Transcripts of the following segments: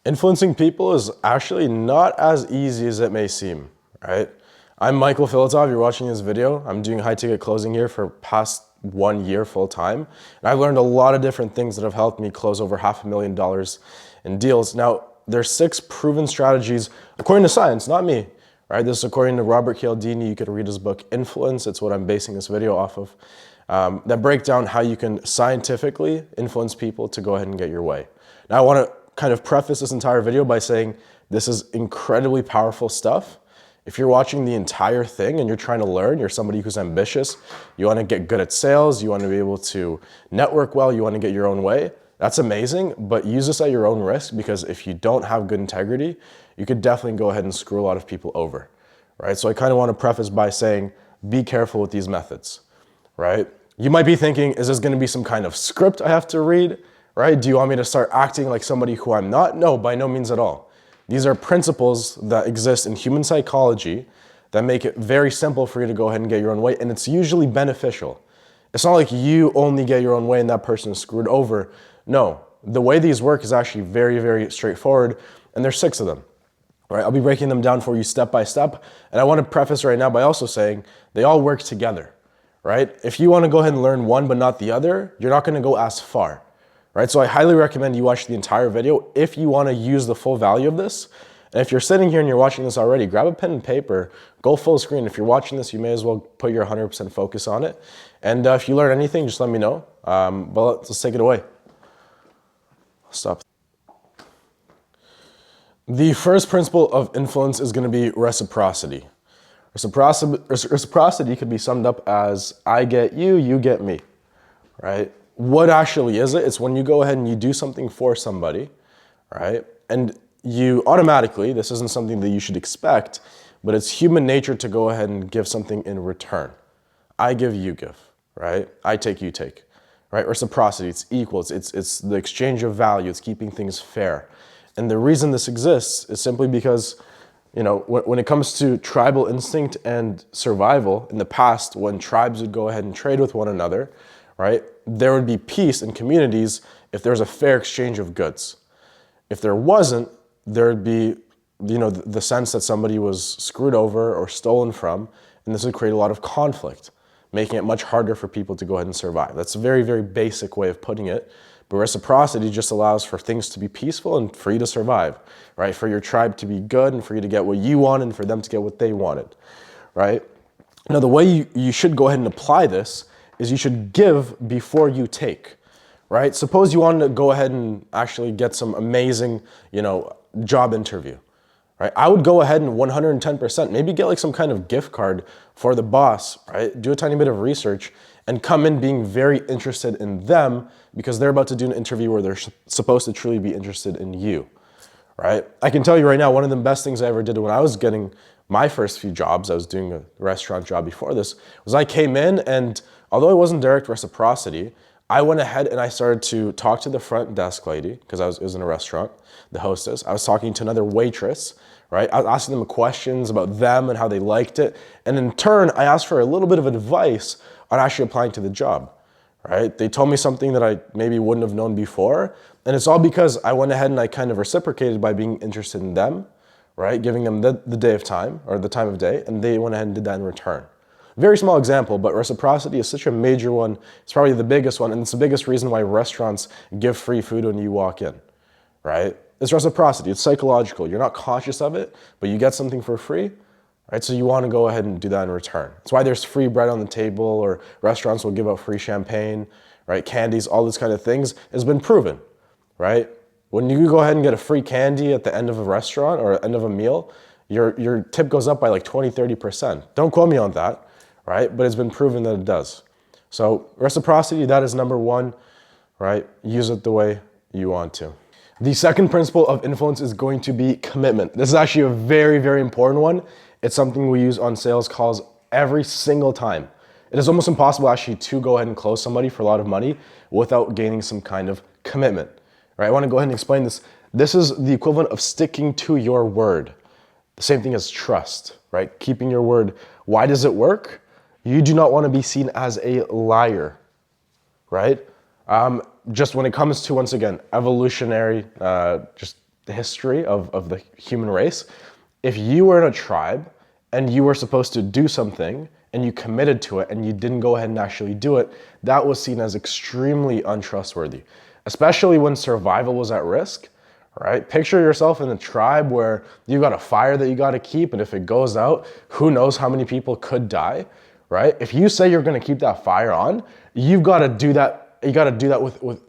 Influencing people is actually not as easy as it may seem, right? I'm Michael Filatov, you're watching this video. I'm doing high ticket closing here for past 1 year full time. And I've learned a lot of different things that have helped me close over $500,000 in deals. Now, there's 6 proven strategies, according to science, not me, right? This is according to Robert Cialdini. You could read his book, Influence. It's what I'm basing this video off of. That break down how you can scientifically influence people to go ahead and get your way. Now, I want to kind of preface this entire video by saying this is incredibly powerful stuff. If you're watching the entire thing and you're trying to learn, you're somebody who's ambitious, you want to get good at sales, you want to be able to network well, you want to get your own way, that's amazing, but use this at your own risk, because if you don't have good integrity, you could definitely go ahead and screw a lot of people over, right? So I kind of want to preface by saying, be careful with these methods, right? You might be thinking, is this going to be some kind of script I have to read? Right? Do you want me to start acting like somebody who I'm not? No, by no means at all. These are principles that exist in human psychology that make it very simple for you to go ahead and get your own way, and it's usually beneficial. It's not like you only get your own way and that person is screwed over. No, the way these work is actually very, very straightforward, and there's 6 of them. Right? I'll be breaking them down for you step by step, and I want to preface right now by also saying they all work together. Right? If you want to go ahead and learn one but not the other, you're not going to go as far. Right? So I highly recommend you watch the entire video if you want to use the full value of this. And if you're sitting here and you're watching this already, grab a pen and paper, go full screen. If you're watching this, you may as well put your 100% focus on it. And if you learn anything, just let me know. But let's take it away. Stop. The first principle of influence is going to be reciprocity. Reciprocity could be summed up as I get you, you get me, right? What actually is it? It's when you go ahead and you do something for somebody, right? And you automatically, this isn't something that you should expect, but it's human nature to go ahead and give something in return. I give, you give, right? I take, you take, right? Reciprocity, it's equal, it's the exchange of value, it's keeping things fair. And the reason this exists is simply because, you know, when it comes to tribal instinct and survival, in the past, when tribes would go ahead and trade with one another, right, there would be peace in communities if there was a fair exchange of goods. If there wasn't, there would be, you know, the sense that somebody was screwed over or stolen from, and this would create a lot of conflict, making it much harder for people to go ahead and survive. That's a very, very basic way of putting it, but reciprocity just allows for things to be peaceful and for you to survive, right? For your tribe to be good and for you to get what you want and for them to get what they wanted, right? Now, the way you should go ahead and apply this is you should give before you take, right? Suppose you wanted to go ahead and actually get some amazing, you know, job interview, right? I would go ahead and 110%, maybe get like some kind of gift card for the boss, right? Do a tiny bit of research and come in being very interested in them because they're about to do an interview where they're supposed to truly be interested in you, right? I can tell you right now, one of the best things I ever did when I was getting my first few jobs, I was doing a restaurant job before this, was I came in and although it wasn't direct reciprocity, I went ahead and I started to talk to the front desk lady, because it was in a restaurant, the hostess. I was talking to another waitress, right? I was asking them questions about them and how they liked it. And in turn, I asked for a little bit of advice on actually applying to the job, right? They told me something that I maybe wouldn't have known before. And it's all because I went ahead and I kind of reciprocated by being interested in them, right? Giving them the day of time or the time of day, and they went ahead and did that in return. Very small example, but reciprocity is such a major one. It's probably the biggest one, and it's the biggest reason why restaurants give free food when you walk in, right? It's reciprocity. It's psychological. You're not conscious of it, but you get something for free, right? So you want to go ahead and do that in return. That's why there's free bread on the table, or restaurants will give out free champagne, right? Candies, all this kind of things has been proven, right? When you go ahead and get a free candy at the end of a restaurant or end of a meal, your tip goes up by like 20, 30%. Don't quote me on that. Right? But it's been proven that it does. So reciprocity, that is number 1, right? Use it the way you want to. The second principle of influence is going to be commitment. This is actually a very, very important one. It's something we use on sales calls every single time. It is almost impossible actually to go ahead and close somebody for a lot of money without gaining some kind of commitment, right? I want to go ahead and explain this. This is the equivalent of sticking to your word. The same thing as trust, right? Keeping your word. Why does it work? You do not want to be seen as a liar, right? Just when it comes to, once again, evolutionary, just the history of the human race, if you were in a tribe and you were supposed to do something and you committed to it and you didn't go ahead and actually do it, that was seen as extremely untrustworthy, especially when survival was at risk, right? Picture yourself in a tribe where you got a fire that you got to keep, and if it goes out, who knows how many people could die, right? If you say you're going to keep that fire on, you've got to do that. You got to do that with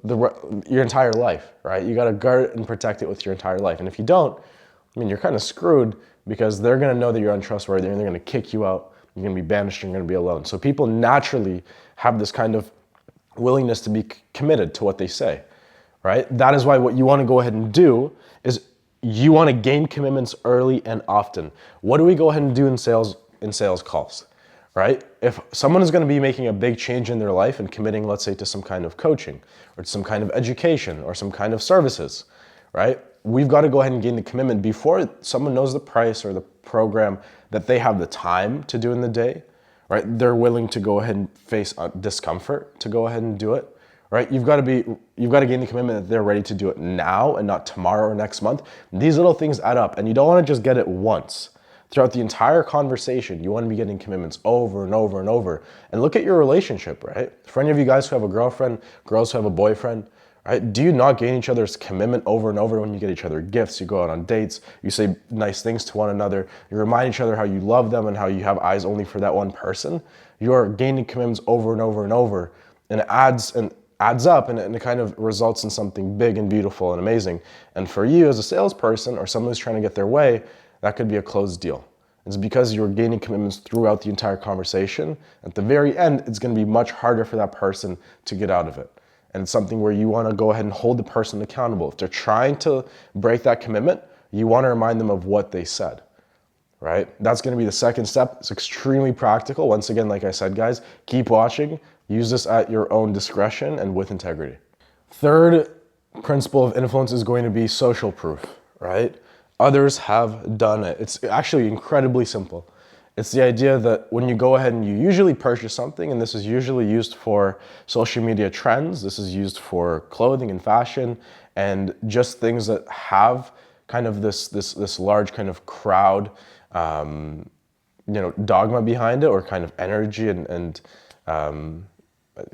your entire life, right? You got to guard and protect it with your entire life. And if you don't, I mean, you're kind of screwed, because they're going to know that you're untrustworthy and they're going to kick you out. You're going to be banished and you're going to be alone. So people naturally have this kind of willingness to be committed to what they say, right? That is why what you want to go ahead and do is you want to gain commitments early and often. What do we go ahead and do in sales calls, right? If someone is going to be making a big change in their life and committing, let's say, to some kind of coaching or to some kind of education or some kind of services, right? We've got to go ahead and gain the commitment before someone knows the price or the program that they have the time to do in the day, right? They're willing to go ahead and face discomfort to go ahead and do it, right? You've got to gain the commitment that they're ready to do it now and not tomorrow or next month. These little things add up, and you don't want to just get it once. Throughout the entire conversation, you want to be getting commitments over and over and over. And look at your relationship, right? For any of you guys who have a girlfriend, girls who have a boyfriend, right? Do you not gain each other's commitment over and over when you get each other gifts, you go out on dates, you say nice things to one another, you remind each other how you love them and how you have eyes only for that one person? You're gaining commitments over and over and over, and it adds up, and it kind of results in something big and beautiful and amazing. And for you as a salesperson or someone who's trying to get their way, that could be a closed deal. It's because you're gaining commitments throughout the entire conversation. At the very end, it's going to be much harder for that person to get out of it. And it's something where you want to go ahead and hold the person accountable. If they're trying to break that commitment, you want to remind them of what they said, right? That's going to be the second step. It's extremely practical. Once again, like I said, guys, keep watching. Use this at your own discretion and with integrity. Third principle of influence is going to be social proof, right? Others have done it. It's actually incredibly simple. It's the idea that when you go ahead and you usually purchase something, and this is usually used for social media trends, this is used for clothing and fashion, and just things that have kind of this large kind of crowd, dogma behind it, or kind of energy, and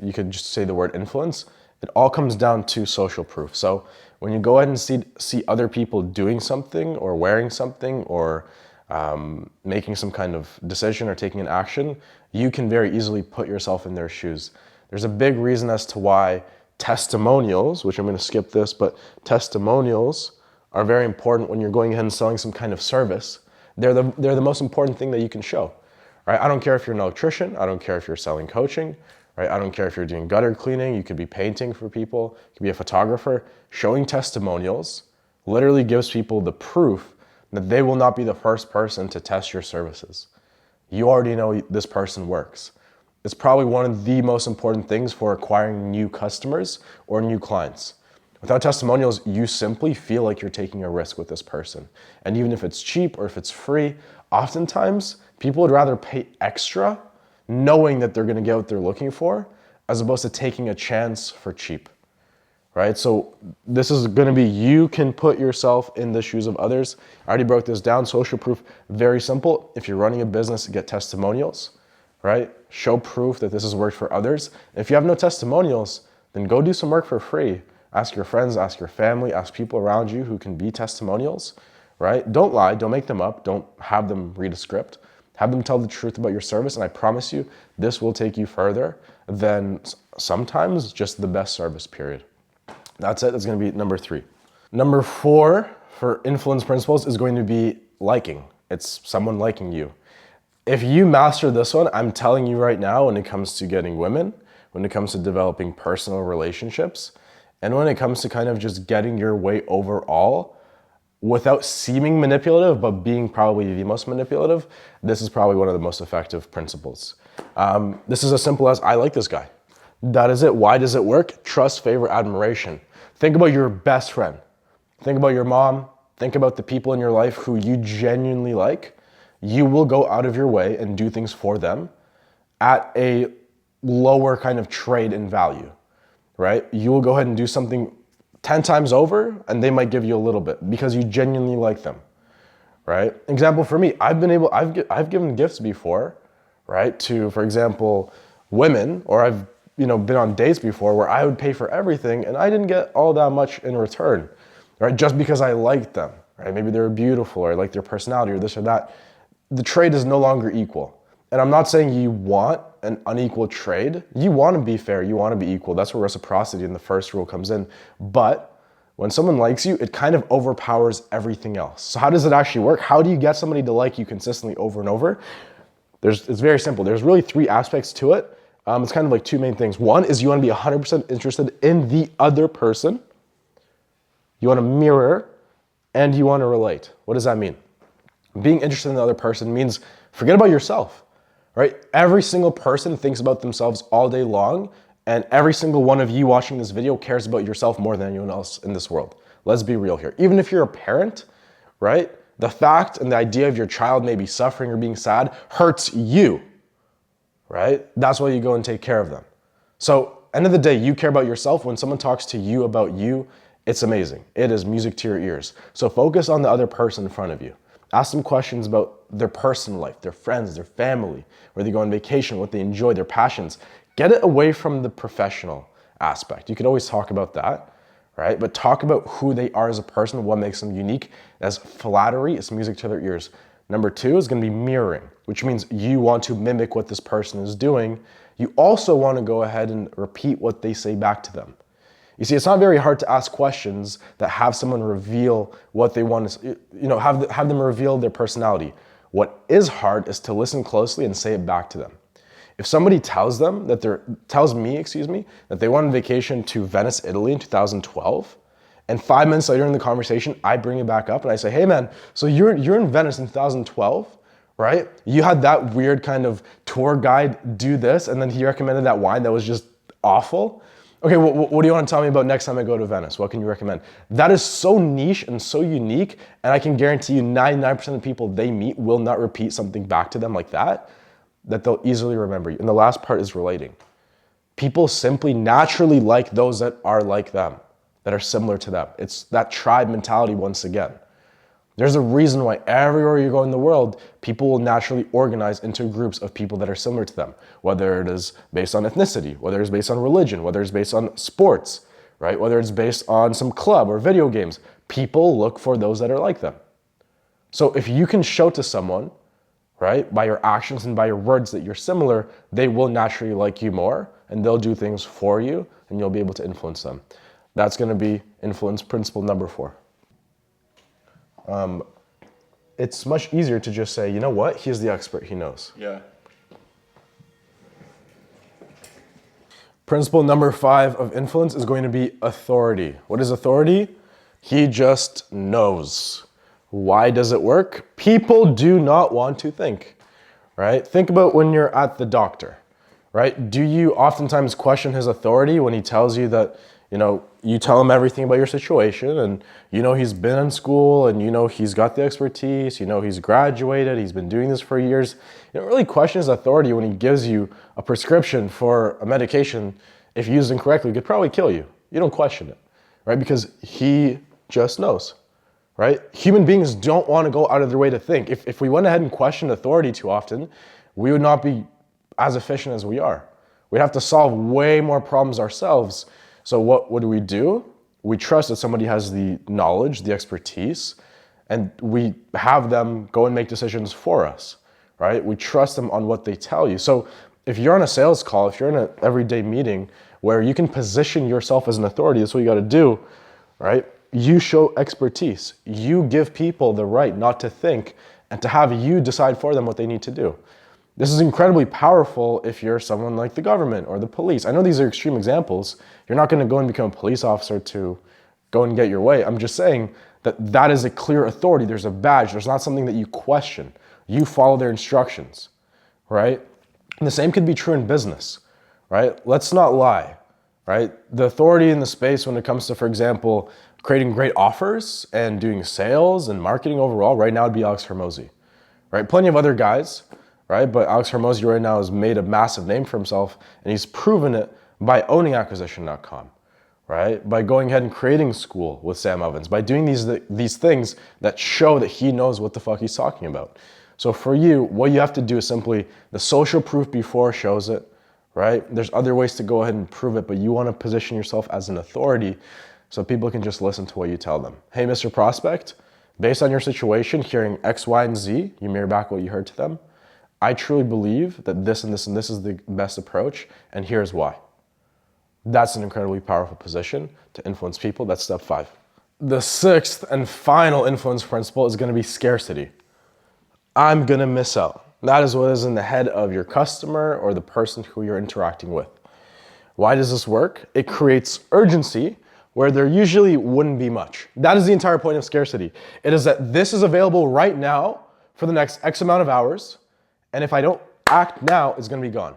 you could just say the word influence. It all comes down to social proof. So when you go ahead and see other people doing something or wearing something or making some kind of decision or taking an action, you can very easily put yourself in their shoes. There's a big reason as to why testimonials, which I'm going to skip this, but testimonials are very important when you're going ahead and selling some kind of service. They're the most important thing that you can show, right? I don't care if you're an electrician. I don't care if you're selling coaching, right? I don't care if you're doing gutter cleaning. You could be painting for people. You could be a photographer. Showing testimonials literally gives people the proof that they will not be the first person to test your services. You already know this person works. It's probably one of the most important things for acquiring new customers or new clients. Without testimonials, you simply feel like you're taking a risk with this person. And even if it's cheap or if it's free, oftentimes people would rather pay extra knowing that they're going to get what they're looking for as opposed to taking a chance for cheap. Right? So this is going to be, you can put yourself in the shoes of others. I already broke this down. Social proof, very simple. If you're running a business, get testimonials, right? Show proof that this has worked for others. If you have no testimonials, then go do some work for free. Ask your friends, ask your family, ask people around you who can be testimonials, right? Don't lie, don't make them up, don't have them read a script. Have them tell the truth about your service, and I promise you, this will take you further than sometimes just the best service, period. That's it. That's going to be number 3. Number 4 for influence principles is going to be liking. It's someone liking you. If you master this one, I'm telling you right now, when it comes to getting women, when it comes to developing personal relationships, and when it comes to kind of just getting your way overall, without seeming manipulative, but being probably the most manipulative, this is probably one of the most effective principles. This is as simple as, I like this guy. That is it. Why does it work? Trust, favor, admiration. Think about your best friend. Think about your mom. Think about the people in your life who you genuinely like. You will go out of your way and do things for them at a lower kind of trade in value, right? You will go ahead and do something 10 times over, and they might give you a little bit because you genuinely like them, right? Example for me, I've given gifts before, right? To, for example, women, or I've been on dates before where I would pay for everything and I didn't get all that much in return, right? Just because I liked them, right? Maybe they were beautiful or I like their personality or this or that. The trade is no longer equal. And I'm not saying you want an unequal trade. You want to be fair, you want to be equal. That's where reciprocity in the first rule comes in. But when someone likes you, it kind of overpowers everything else. So how does it actually work? How do you get somebody to like you consistently over and over? It's very simple. There's really three aspects to it. It's kind of like two main things. One is you want to be 100% interested in the other person. You want to mirror and you want to relate. What does that mean? Being interested in the other person means forget about yourself, right? Every single person thinks about themselves all day long, and every single one of you watching this video cares about yourself more than anyone else in this world. Let's be real here. Even if you're a parent, right? The fact and the idea of your child maybe suffering or being sad hurts you, right? That's why you go and take care of them. So, end of the day, you care about yourself. When someone talks to you about you, it's amazing. It is music to your ears. So focus on the other person in front of you. Ask them questions about their personal life, their friends, their family, where they go on vacation, what they enjoy, their passions. Get it away from the professional aspect. You could always talk about that, right? But talk about who they are as a person, what makes them unique. As flattery, it's music to their ears. Number two is going to be mirroring, which means you want to mimic what this person is doing. You also want to go ahead and repeat what they say back to them. You see, it's not very hard to ask questions that have someone reveal what they want to, have them reveal their personality. What is hard is to listen closely and say it back to them. If somebody tells me, that they went on vacation to Venice, Italy in 2012, and 5 minutes later in the conversation, I bring it back up and I say, hey man, so you're in Venice in 2012, right? You had that weird kind of tour guide do this, and then he recommended that wine that was just awful. Okay, what do you want to tell me about next time I go to Venice? What can you recommend? That is so niche and so unique, and I can guarantee you 99% of the people they meet will not repeat something back to them like that they'll easily remember you. And the last part is relating. People simply naturally like those that are like them, that are similar to them. It's that tribe mentality once again. There's a reason why everywhere you go in the world, people will naturally organize into groups of people that are similar to them, whether it is based on ethnicity, whether it's based on religion, whether it's based on sports, right? Whether it's based on some club or video games. People look for those that are like them. So if you can show to someone, right, by your actions and by your words that you're similar, they will naturally like you more and they'll do things for you and you'll be able to influence them. That's going to be influence principle number 4. It's much easier to just say, you know what, he's the expert, he knows. Yeah. Principle number 5 of influence is going to be authority. What is authority? He just knows. Why does it work? People do not want to think, right? Think about when you're at the doctor, right? Do you oftentimes question his authority when he tells you that, you tell him everything about your situation and he's been in school and he's got the expertise, he's graduated, he's been doing this for years. You don't really question his authority when he gives you a prescription for a medication. If used incorrectly, could probably kill you. You don't question it, right? Because he just knows, right? Human beings don't want to go out of their way to think. If we went ahead and questioned authority too often, we would not be as efficient as we are. We'd have to solve way more problems ourselves. So what do? We trust that somebody has the knowledge, the expertise, and we have them go and make decisions for us, right? We trust them on what they tell you. So if you're on a sales call, if you're in an everyday meeting where you can position yourself as an authority, that's what you got to do, right? You show expertise. You give people the right not to think and to have you decide for them what they need to do. This is incredibly powerful if you're someone like the government or the police. I know these are extreme examples. You're not going to go and become a police officer to go and get your way. I'm just saying that is a clear authority. There's a badge. There's not something that you question. You follow their instructions, right? And the same could be true in business, right? Let's not lie, right? The authority in the space when it comes to, for example, creating great offers and doing sales and marketing overall, right now would be Alex Hormozi, right? Plenty of other guys, right? But Alex Hormozi right now has made a massive name for himself and he's proven it by owning acquisition.com, right? By going ahead and creating school with Sam Ovens, by doing these things that show that he knows what the fuck he's talking about. So for you, what you have to do is simply, the social proof before shows it, right? There's other ways to go ahead and prove it, but you want to position yourself as an authority so people can just listen to what you tell them. Hey, Mr. Prospect, based on your situation, hearing X, Y, and Z, you mirror back what you heard to them. I truly believe that this and this and this is the best approach, and here's why. That's an incredibly powerful position to influence people. That's step 5. The 6th and final influence principle is going to be scarcity. I'm going to miss out. That is what is in the head of your customer or the person who you're interacting with. Why does this work? It creates urgency where there usually wouldn't be much. That is the entire point of scarcity. It is that this is available right now for the next X amount of hours, and if I don't act now, it's going to be gone,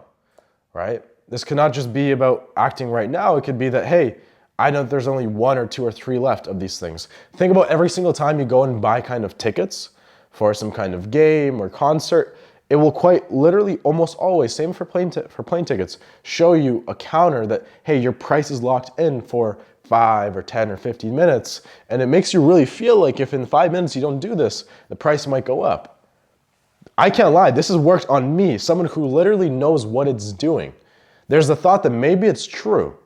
right? This cannot just be about acting right now. It could be that, hey, I know there's only 1 or 2 or 3 left of these things. Think about every single time you go and buy kind of tickets for some kind of game or concert. It will quite literally almost always, same for plane tickets, show you a counter that, hey, your price is locked in for 5 or 10 or 15 minutes. And it makes you really feel like if in 5 minutes you don't do this, the price might go up. I can't lie, this has worked on me, someone who literally knows what it's doing. There's the thought that maybe it's true,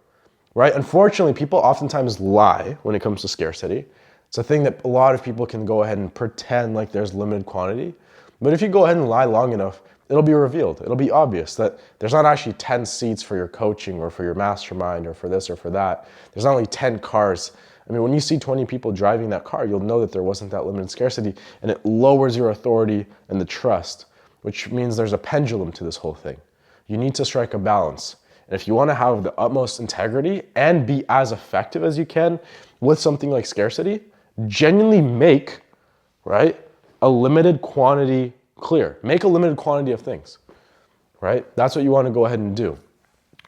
right? Unfortunately, people oftentimes lie when it comes to scarcity. It's a thing that a lot of people can go ahead and pretend like there's limited quantity. But if you go ahead and lie long enough, it'll be revealed. It'll be obvious that there's not actually 10 seats for your coaching or for your mastermind or for this or for that. There's not only 10 cars. I mean, when you see 20 people driving that car, you'll know that there wasn't that limited scarcity, and it lowers your authority and the trust, which means there's a pendulum to this whole thing. You need to strike a balance. And if you want to have the utmost integrity and be as effective as you can with something like scarcity, genuinely make, right, a limited quantity clear. Make a limited quantity of things, right? That's what you want to go ahead and do.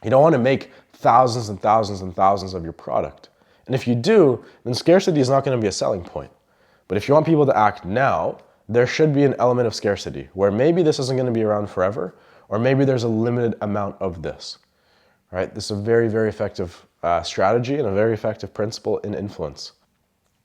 You don't want to make thousands and thousands and thousands of your product. And if you do, then scarcity is not going to be a selling point. But if you want people to act now, there should be an element of scarcity where maybe this isn't going to be around forever, or maybe there's a limited amount of this, right? This is a very, very effective strategy and a very effective principle in influence.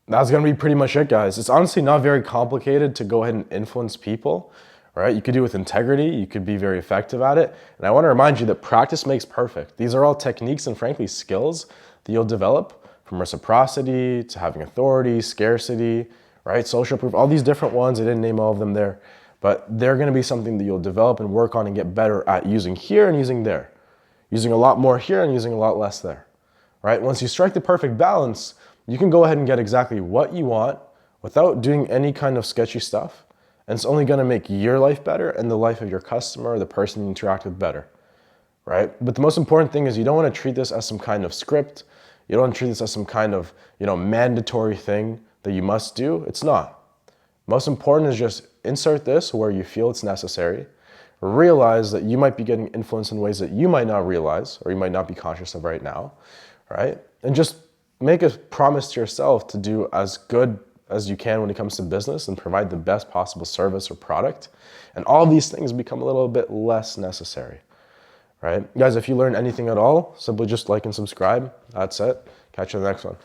That's going to be pretty much it, guys. It's honestly not very complicated to go ahead and influence people, right? You could do it with integrity. You could be very effective at it. And I want to remind you that practice makes perfect. These are all techniques and frankly skills that you'll develop, from reciprocity to having authority, scarcity, right? Social proof, all these different ones. I didn't name all of them there, but they're going to be something that you'll develop and work on and get better at using here and using there, using a lot more here and using a lot less there, right? Once you strike the perfect balance, you can go ahead and get exactly what you want without doing any kind of sketchy stuff. And it's only going to make your life better and the life of your customer or the person you interact with better, right? But the most important thing is you don't want to treat this as some kind of script. You don't want to treat this as some kind of, mandatory thing that you must do. It's not. Most important is just insert this where you feel it's necessary. Realize that you might be getting influenced in ways that you might not realize or you might not be conscious of right now, right? And just make a promise to yourself to do as good as you can when it comes to business and provide the best possible service or product. And all these things become a little bit less necessary, right? Guys, if you learned anything at all, simply just like and subscribe. That's it. Catch you in the next one.